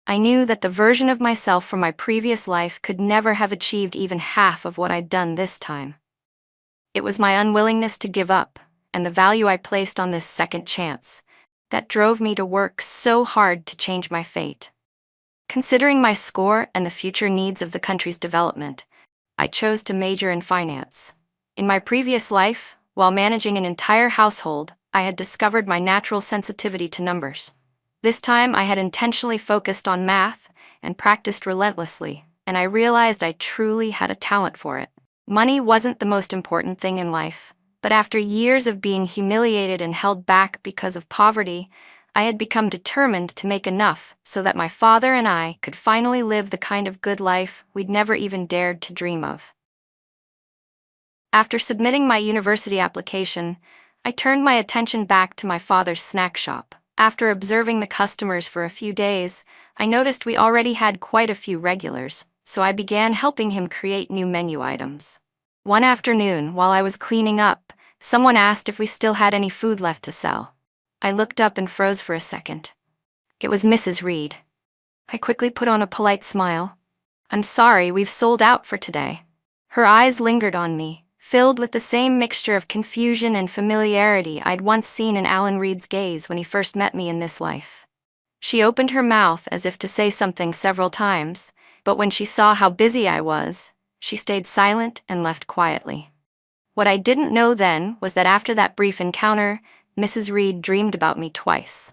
I knew that the version of myself from my previous life could never have achieved even half of what I'd done this time. It was my unwillingness to give up, and the value I placed on this second chance, that drove me to work so hard to change my fate. Considering my score and the future needs of the country's development, I chose to major in finance. In my previous life, while managing an entire household, I had discovered my natural sensitivity to numbers. This time I had intentionally focused on math and practiced relentlessly, and I realized I truly had a talent for it. Money wasn't the most important thing in life, but after years of being humiliated and held back because of poverty, I had become determined to make enough so that my father and I could finally live the kind of good life we'd never even dared to dream of. After submitting my university application, I turned my attention back to my father's snack shop. After observing the customers for a few days, I noticed we already had quite a few regulars, so I began helping him create new menu items. One afternoon, while I was cleaning up, someone asked if we still had any food left to sell. I looked up and froze for a second. It was Mrs. Reed. I quickly put on a polite smile. "I'm sorry, we've sold out for today." Her eyes lingered on me, filled with the same mixture of confusion and familiarity I'd once seen in Alan Reed's gaze when he first met me in this life. She opened her mouth as if to say something several times, but when she saw how busy I was, she stayed silent and left quietly. What I didn't know then was that after that brief encounter, Mrs. Reed dreamed about me twice.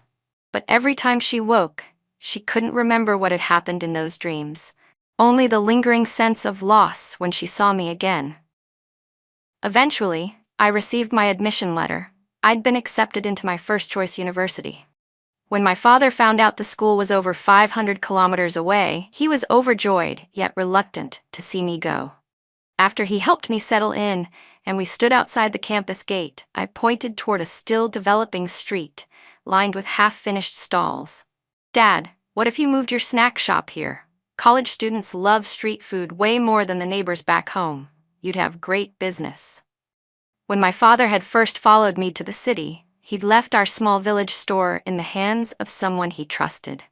But every time she woke, she couldn't remember what had happened in those dreams, only the lingering sense of loss when she saw me again. Eventually, I received my admission letter. I'd been accepted into my first-choice university. When my father found out the school was over 500 kilometers away, he was overjoyed, yet reluctant, to see me go. After he helped me settle in, and we stood outside the campus gate, I pointed toward a still-developing street, lined with half-finished stalls. "Dad, what if you moved your snack shop here? College students love street food way more than the neighbors back home. You'd have great business." When my father had first followed me to the city, he'd left our small village store in the hands of someone he trusted.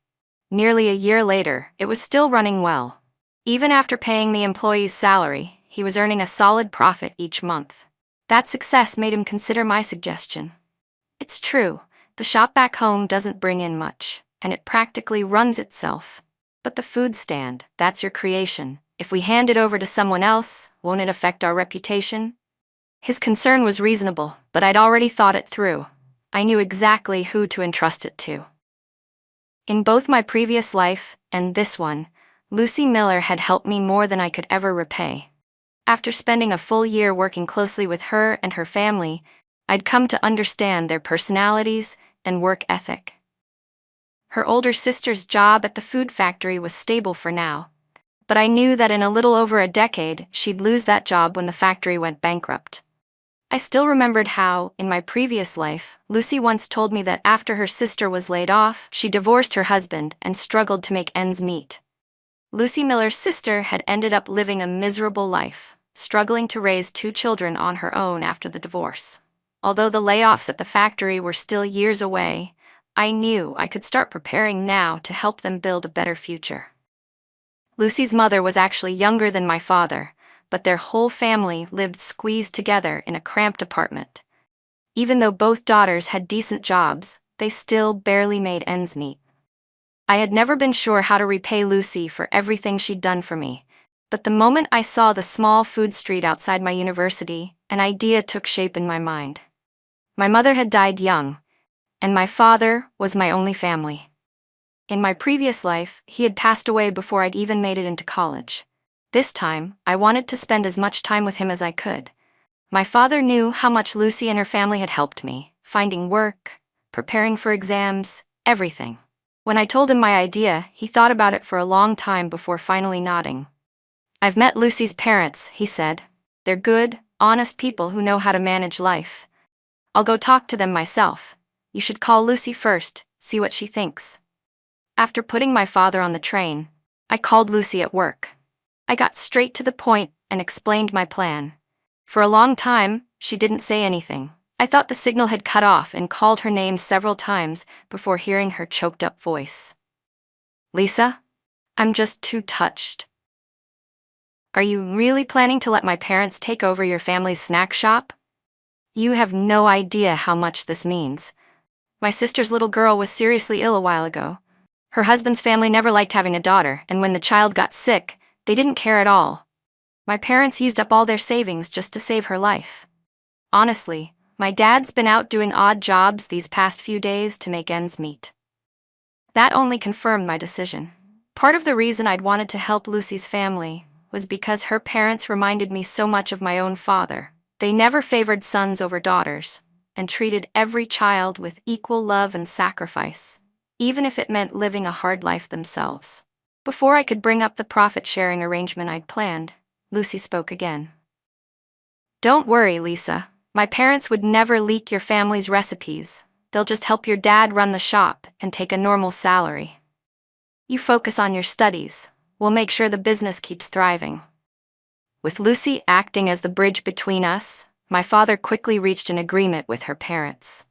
Nearly a year later, it was still running well. Even after paying the employee's salary, he was earning a solid profit each month. That success made him consider my suggestion. It's true, the shop back home doesn't bring in much, and it practically runs itself. But the food stand, that's your creation. If we hand it over to someone else, won't it affect our reputation? His concern was reasonable, but I'd already thought it through. I knew exactly who to entrust it to. In both my previous life and this one, Lucy Miller had helped me more than I could ever repay. After spending a full year working closely with her and her family, I'd come to understand their personalities and work ethic. Her older sister's job at the food factory was stable for now, but I knew that in a little over a decade, she'd lose that job when the factory went bankrupt. I still remembered how, in my previous life, Lucy once told me that after her sister was laid off, she divorced her husband and struggled to make ends meet. Lucy Miller's sister had ended up living a miserable life, struggling to raise 2 children on her own after the divorce. Although the layoffs at the factory were still years away, I knew I could start preparing now to help them build a better future. Lucy's mother was actually younger than my father, but their whole family lived squeezed together in a cramped apartment. Even though both daughters had decent jobs, they still barely made ends meet. I had never been sure how to repay Lucy for everything she'd done for me, but the moment I saw the small food street outside my university, an idea took shape in my mind. My mother had died young, and my father was my only family. In my previous life, he had passed away before I'd even made it into college. This time, I wanted to spend as much time with him as I could. My father knew how much Lucy and her family had helped me, finding work, preparing for exams, everything. When I told him my idea, he thought about it for a long time before finally nodding. "I've met Lucy's parents," he said. "They're good, honest people who know how to manage life. I'll go talk to them myself. You should call Lucy first, see what she thinks." After putting my father on the train, I called Lucy at work. I got straight to the point and explained my plan. For a long time, she didn't say anything. I thought the signal had cut off and called her name several times before hearing her choked-up voice. "Lisa, I'm just too touched. Are you really planning to let my parents take over your family's snack shop? You have no idea how much this means. My sister's little girl was seriously ill a while ago. Her husband's family never liked having a daughter, and when the child got sick, they didn't care at all. My parents used up all their savings just to save her life. Honestly, my dad's been out doing odd jobs these past few days to make ends meet." That only confirmed my decision. Part of the reason I'd wanted to help Lucy's family was because her parents reminded me so much of my own father. They never favored sons over daughters, and treated every child with equal love and sacrifice, even if it meant living a hard life themselves. Before I could bring up the profit-sharing arrangement I'd planned, Lucy spoke again. Don't worry, Lisa. My parents would never leak your family's recipes. They'll just help your dad run the shop and take a normal salary. You focus on your studies. We'll make sure the business keeps thriving." With Lucy acting as the bridge between us, my father quickly reached an agreement with her parents.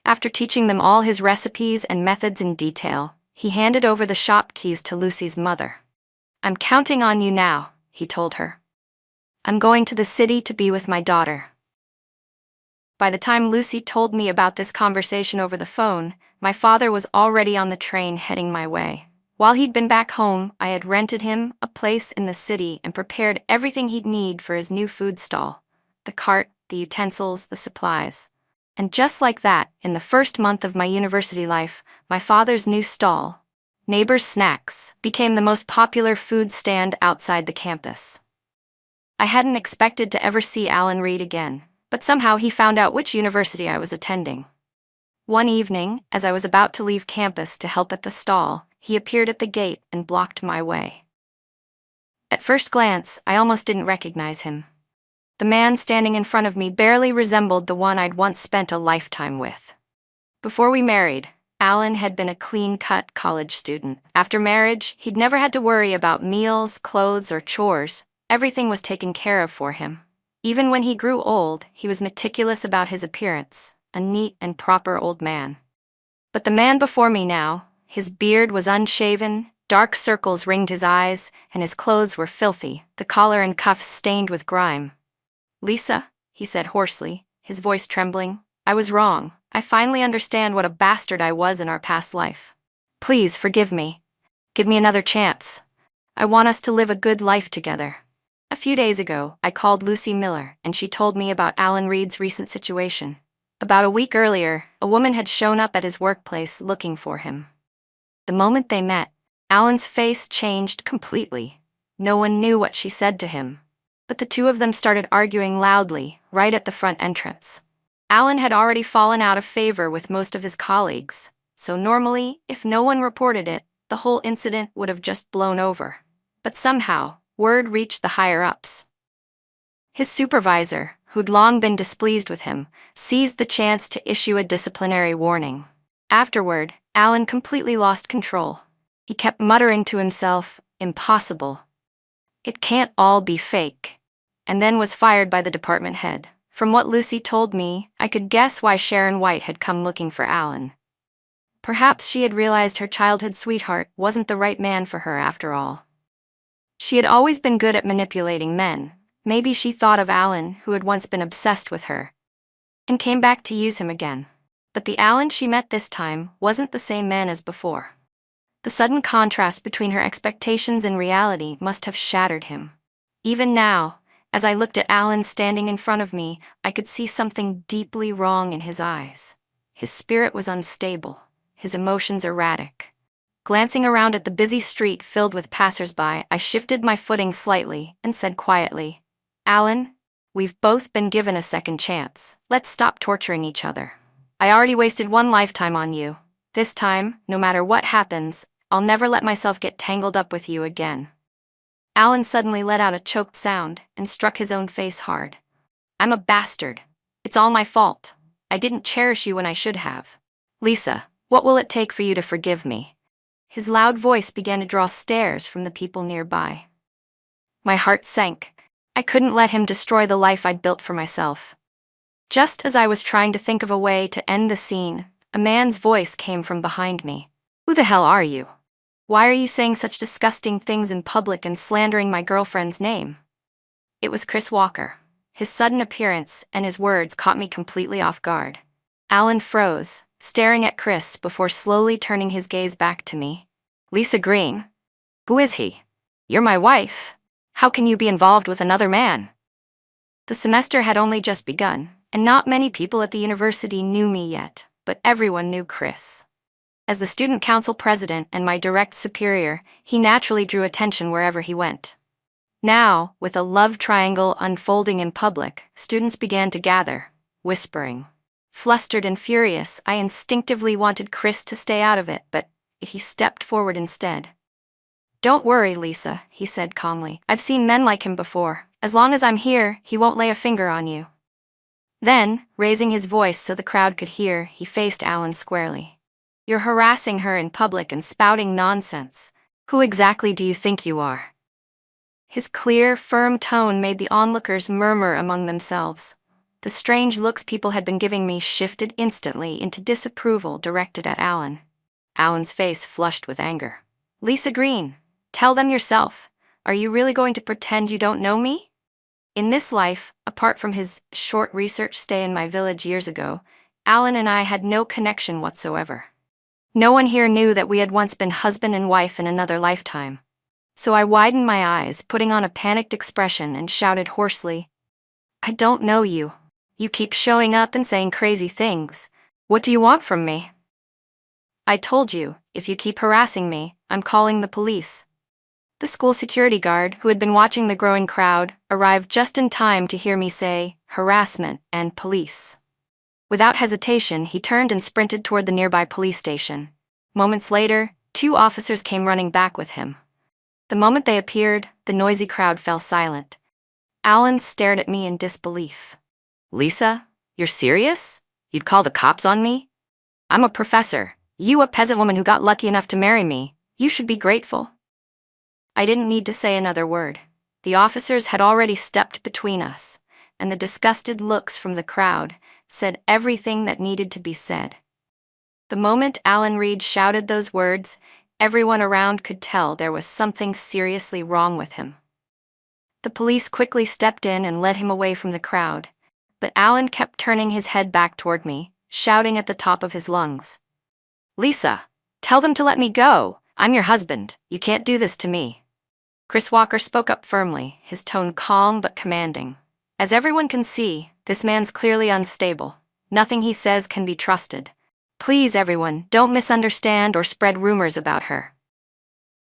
After teaching them all his recipes and methods in detail, he handed over the shop keys to Lucy's mother. "I'm counting on you now," he told her. "I'm going to the city to be with my daughter." By the time Lucy told me about this conversation over the phone, my father was already on the train heading my way. While he'd been back home, I had rented him a place in the city and prepared everything he'd need for his new food stall: the cart, the utensils, the supplies. And just like that, in the first month of my university life, my father's new stall, Neighbor's Snacks, became the most popular food stand outside the campus. I hadn't expected to ever see Alan Reed again, but somehow he found out which university I was attending. One evening, as I was about to leave campus to help at the stall, he appeared at the gate and blocked my way. At first glance, I almost didn't recognize him. The man standing in front of me barely resembled the one I'd once spent a lifetime with. Before we married, Alan had been a clean-cut college student. After marriage, he'd never had to worry about meals, clothes, or chores. Everything was taken care of for him. Even when he grew old, he was meticulous about his appearance, a neat and proper old man. But the man before me now, his beard was unshaven, dark circles ringed his eyes, and his clothes were filthy, the collar and cuffs stained with grime. "Lisa," he said hoarsely, his voice trembling, "I was wrong. I finally understand what a bastard I was in our past life. Please forgive me. Give me another chance. I want us to live a good life together." A few days ago, I called Lucy Miller, and she told me about Alan Reed's recent situation. About a week earlier, a woman had shown up at his workplace looking for him. The moment they met, Alan's face changed completely. No one knew what she said to him, but the two of them started arguing loudly, right at the front entrance. Alan had already fallen out of favor with most of his colleagues, so normally, if no one reported it, the whole incident would have just blown over. But somehow, word reached the higher-ups. His supervisor, who'd long been displeased with him, seized the chance to issue a disciplinary warning. Afterward, Alan completely lost control. He kept muttering to himself, "Impossible. It can't all be fake," and then was fired by the department head. From what Lucy told me, I could guess why Sharon White had come looking for Alan. Perhaps she had realized her childhood sweetheart wasn't the right man for her after all. She had always been good at manipulating men. Maybe she thought of Alan, who had once been obsessed with her, and came back to use him again. But the Alan she met this time wasn't the same man as before. The sudden contrast between her expectations and reality must have shattered him. Even now, as I looked at Alan standing in front of me, I could see something deeply wrong in his eyes. His spirit was unstable, his emotions erratic. Glancing around at the busy street filled with passers-by, I shifted my footing slightly and said quietly, "Alan, we've both been given a second chance. Let's stop torturing each other. I already wasted one lifetime on you. This time, no matter what happens, I'll never let myself get tangled up with you again." Alan suddenly let out a choked sound and struck his own face hard. "I'm a bastard. It's all my fault. I didn't cherish you when I should have. Lisa, what will it take for you to forgive me?" His loud voice began to draw stares from the people nearby. My heart sank. I couldn't let him destroy the life I'd built for myself. Just as I was trying to think of a way to end the scene, a man's voice came from behind me. "Who the hell are you? Why are you saying such disgusting things in public and slandering my girlfriend's name?" It was Chris Walker. His sudden appearance and his words caught me completely off guard. Alan froze, staring at Chris before slowly turning his gaze back to me. "Lisa Green? Who is he? You're my wife. How can you be involved with another man?" The semester had only just begun, and not many people at the university knew me yet, but everyone knew Chris. As the student council president and my direct superior, he naturally drew attention wherever he went. Now, with a love triangle unfolding in public, students began to gather, whispering. Flustered and furious, I instinctively wanted Chris to stay out of it, but he stepped forward instead. "Don't worry, Lisa," he said calmly. "I've seen men like him before. As long as I'm here, he won't lay a finger on you. Then, raising his voice so the crowd could hear, he faced Alan squarely. You're harassing her in public and spouting nonsense. Who exactly do you think you are? His clear, firm tone made the onlookers murmur among themselves. The strange looks people had been giving me shifted instantly into disapproval directed at Alan. Alan's face flushed with anger. Lisa Green, tell them yourself. Are you really going to pretend you don't know me? In this life, apart from his short research stay in my village years ago, Alan and I had no connection whatsoever. No one here knew that we had once been husband and wife in another lifetime. So I widened my eyes, putting on a panicked expression, and shouted hoarsely, I don't know you. You keep showing up and saying crazy things. What do you want from me? I told you, if you keep harassing me, I'm calling the police. The school security guard, who had been watching the growing crowd, arrived just in time to hear me say, harassment and police. Without hesitation, he turned and sprinted toward the nearby police station. Moments later, 2 officers came running back with him. The moment they appeared, the noisy crowd fell silent. Alan stared at me in disbelief. Lisa, you're serious? You'd call the cops on me? I'm a professor. You a peasant woman who got lucky enough to marry me. You should be grateful. I didn't need to say another word. The officers had already stepped between us, and the disgusted looks from the crowd said everything that needed to be said. The moment Alan Reed shouted those words, everyone around could tell there was something seriously wrong with him. The police quickly stepped in and led him away from the crowd, but Alan kept turning his head back toward me, shouting at the top of his lungs. Lisa, tell them to let me go. I'm your husband. You can't do this to me. Chris Walker spoke up firmly, his tone calm but commanding. As everyone can see, this man's clearly unstable. Nothing he says can be trusted. Please, everyone, don't misunderstand or spread rumors about her.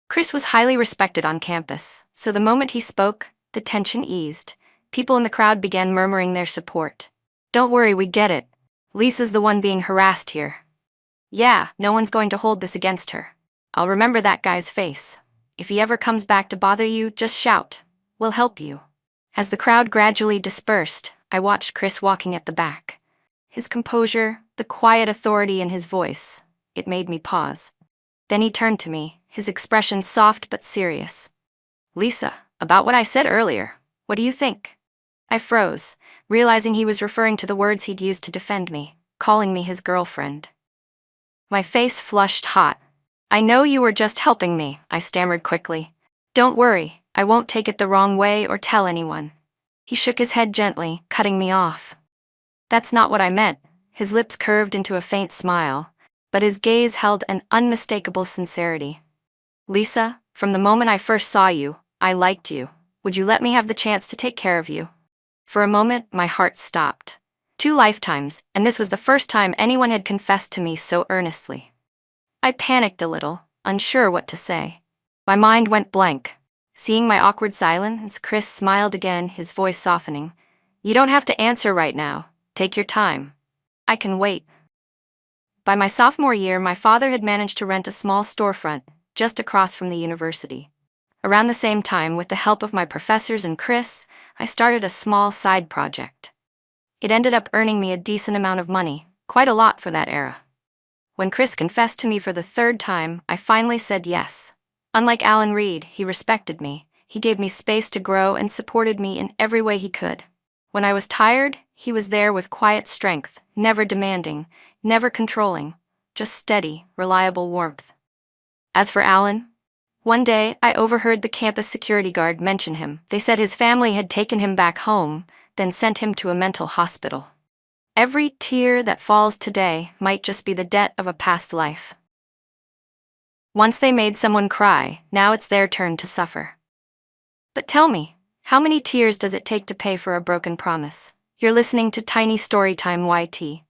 Chris was highly respected on campus, so the moment he spoke, the tension eased. People in the crowd began murmuring their support. Don't worry, we get it. Lisa's the one being harassed here. Yeah, no one's going to hold this against her. I'll remember that guy's face. If he ever comes back to bother you, just shout. We'll help you. As the crowd gradually dispersed, I watched Chris walking at the back. His composure, the quiet authority in his voice, it made me pause. Then he turned to me, his expression soft but serious. Lisa, about what I said earlier, what do you think? I froze, realizing he was referring to the words he'd used to defend me, calling me his girlfriend. My face flushed hot. I know you were just helping me, I stammered quickly. Don't worry, I won't take it the wrong way or tell anyone. He shook his head gently, cutting me off. That's not what I meant. His lips curved into a faint smile, but his gaze held an unmistakable sincerity. Lisa, from the moment I first saw you, I liked you. Would you let me have the chance to take care of you? For a moment, my heart stopped. 2 lifetimes, and this was the first time anyone had confessed to me so earnestly. I panicked a little, unsure what to say. My mind went blank. Seeing my awkward silence, Chris smiled again, his voice softening. You don't have to answer right now. Take your time. I can wait. By my sophomore year, my father had managed to rent a small storefront just across from the university. Around the same time, with the help of my professors and Chris, I started a small side project. It ended up earning me a decent amount of money, quite a lot for that era. When Chris confessed to me for the 3rd time, I finally said yes. Unlike Alan Reed, he respected me. He gave me space to grow and supported me in every way he could. When I was tired, he was there with quiet strength, never demanding, never controlling, just steady, reliable warmth. As for Alan, one day I overheard the campus security guard mention him. They said his family had taken him back home, then sent him to a mental hospital. Every tear that falls today might just be the debt of a past life. Once they made someone cry, now it's their turn to suffer. But tell me, how many tears does it take to pay for a broken promise? You're listening to Tiny Storytime YT.